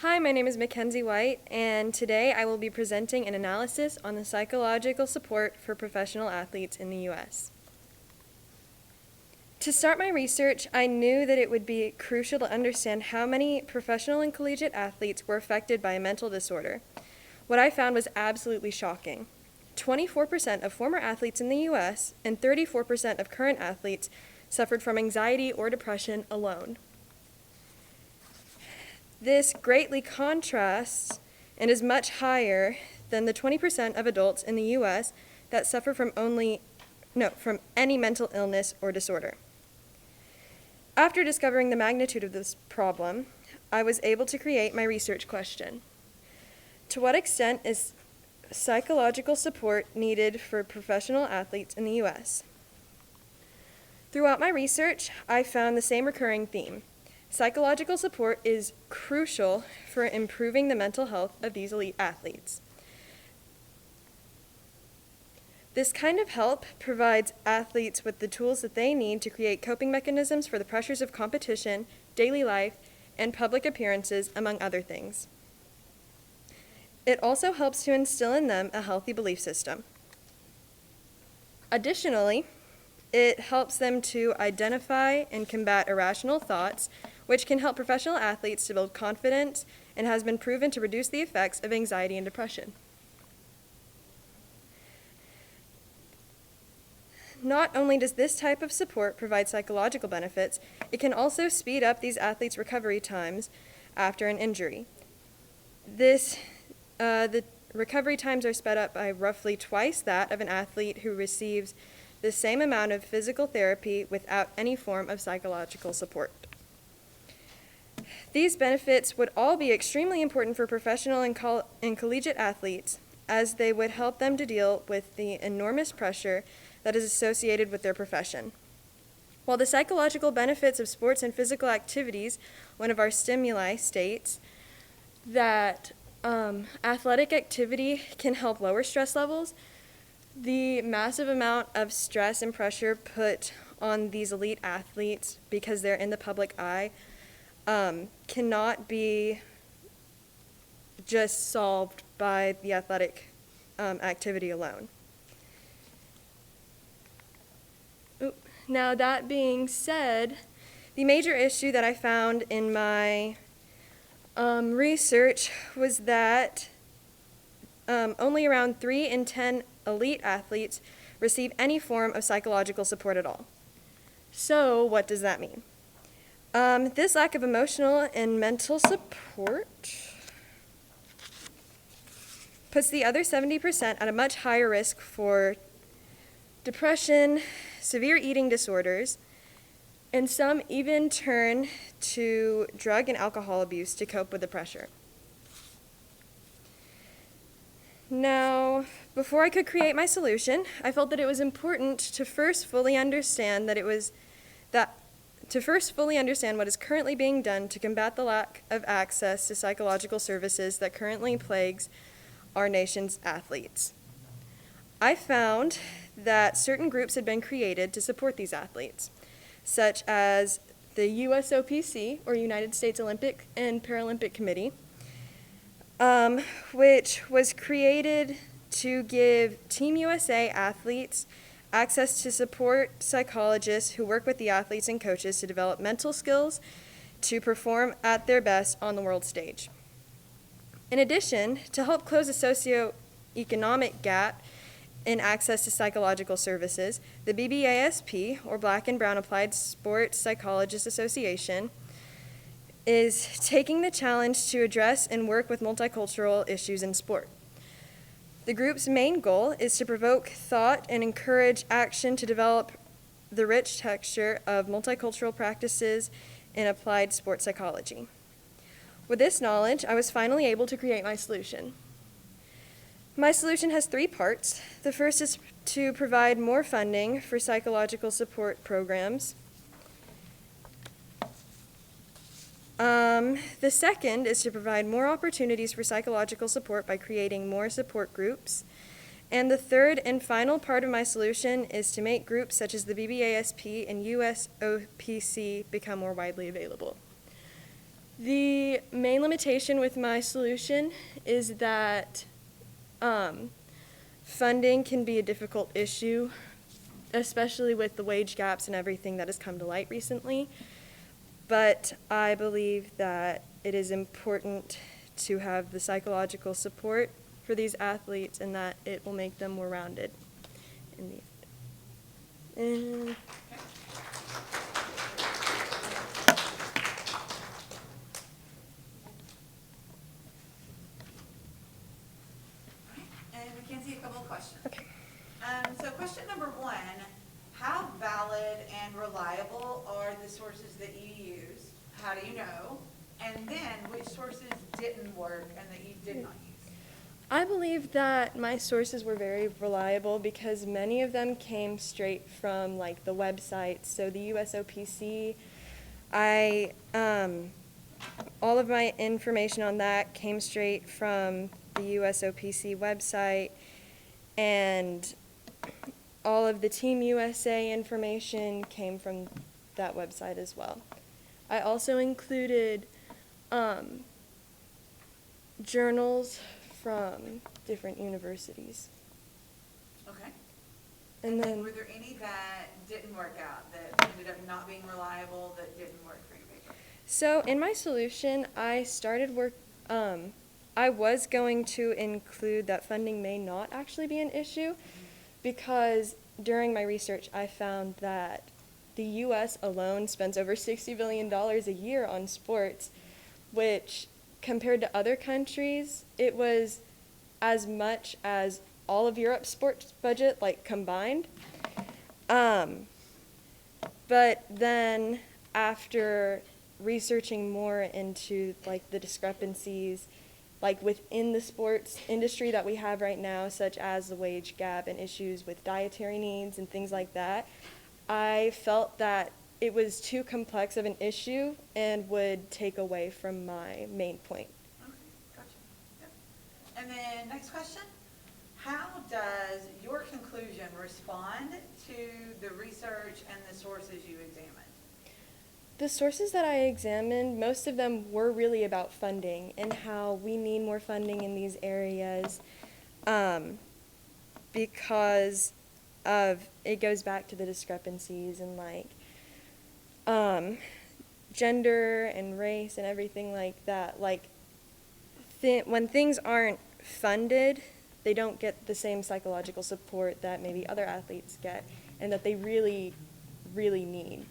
Hi, my name is Mackenzie White, and today I will be presenting an analysis on the psychological support for professional athletes in the U.S. To start my research, I knew that it would be crucial to understand how many professional and collegiate athletes were affected by a mental disorder. What I found was absolutely shocking. 24% of former athletes in the U.S. and 34% of current athletes suffered from anxiety or depression alone. This greatly contrasts and is much higher than the 20% of adults in the U.S. that suffer from any mental illness or disorder. After discovering the magnitude of this problem, I was able to create my research question. To what extent is psychological support needed for professional athletes in the U.S.? Throughout my research, I found the same recurring theme. Psychological support is crucial for improving the mental health of these elite athletes. This kind of help provides athletes with the tools that they need to create coping mechanisms for the pressures of competition, daily life, and public appearances, among other things. It also helps to instill in them a healthy belief system. Additionally, it helps them to identify and combat irrational thoughts, which can help professional athletes to build confidence and has been proven to reduce the effects of anxiety and depression. Not only does this type of support provide psychological benefits, it can also speed up these athletes' recovery times after an injury. The recovery times are sped up by roughly twice that of an athlete who receives the same amount of physical therapy without any form of psychological support. These benefits would all be extremely important for professional and collegiate athletes, as they would help them to deal with the enormous pressure that is associated with their profession. While the psychological benefits of sports and physical activities, one of our stimuli states that athletic activity can help lower stress levels, the massive amount of stress and pressure put on these elite athletes because they're in the public eye cannot be just solved by the athletic activity alone. Now, that being said, the major issue that I found in my research was that only around 3 in 10 elite athletes receive any form of psychological support at all. So, what does that mean? This lack of emotional and mental support puts the other 70% at a much higher risk for depression, severe eating disorders, and some even turn to drug and alcohol abuse to cope with the pressure. Now, before I could create my solution, I felt that it was important to first fully understand what is currently being done to combat the lack of access to psychological services that currently plagues our nation's athletes. I found that certain groups had been created to support these athletes, such as the USOPC, or United States Olympic and Paralympic Committee, which was created to give Team USA athletes access to support psychologists who work with the athletes and coaches to develop mental skills to perform at their best on the world stage. In addition, to help close a socioeconomic gap in access to psychological services, the BBASP, or Black and Brown Applied Sports Psychologists Association, is taking the challenge to address and work with multicultural issues in sport. The group's main goal is to provoke thought and encourage action to develop the rich texture of multicultural practices in applied sports psychology. With this knowledge, I was finally able to create my solution. My solution has 3 parts. The first is to provide more funding for psychological support programs. The second is to provide more opportunities for psychological support by creating more support groups. And the third and final part of my solution is to make groups such as the BBASP and USOPC become more widely available. The main limitation with my solution is that funding can be a difficult issue, especially with the wage gaps and everything that has come to light recently. But I believe that it is important to have the psychological support for these athletes and that it will make them more rounded in the end. And And Mackenzie, a couple of questions. okay. So question number one, how valid and reliable are the sources that you use? How do you know? And then which sources didn't work and that you did not use? I believe that my sources were very reliable because many of them came straight from like the websites. So the USOPC, all of my information on that came straight from the USOPC website, and all of the Team USA information came from that website as well. I also included journals from different universities. Okay. And then Were there any that didn't work out, that ended up not being reliable, that didn't work for your paper? So in my solution, I was going to include that funding may not actually be an issue because during my research I found that the U.S. alone spends over $60 billion a year on sports, which compared to other countries, it was as much as all of Europe's sports budget, like combined. But then after researching more into like the discrepancies like within the sports industry that we have right now, such as the wage gap and issues with dietary needs and things like that, I felt that it was too complex of an issue and would take away from my main point. Okay, gotcha. Yep. And then next question. How does your conclusion respond to the research and the sources you examined? The sources that I examined, most of them were really about funding and how we need more funding in these areas because of, it goes back to the discrepancies and like gender and race and everything like that. Like when things aren't funded, they don't get the same psychological support that maybe other athletes get and that they really, really need.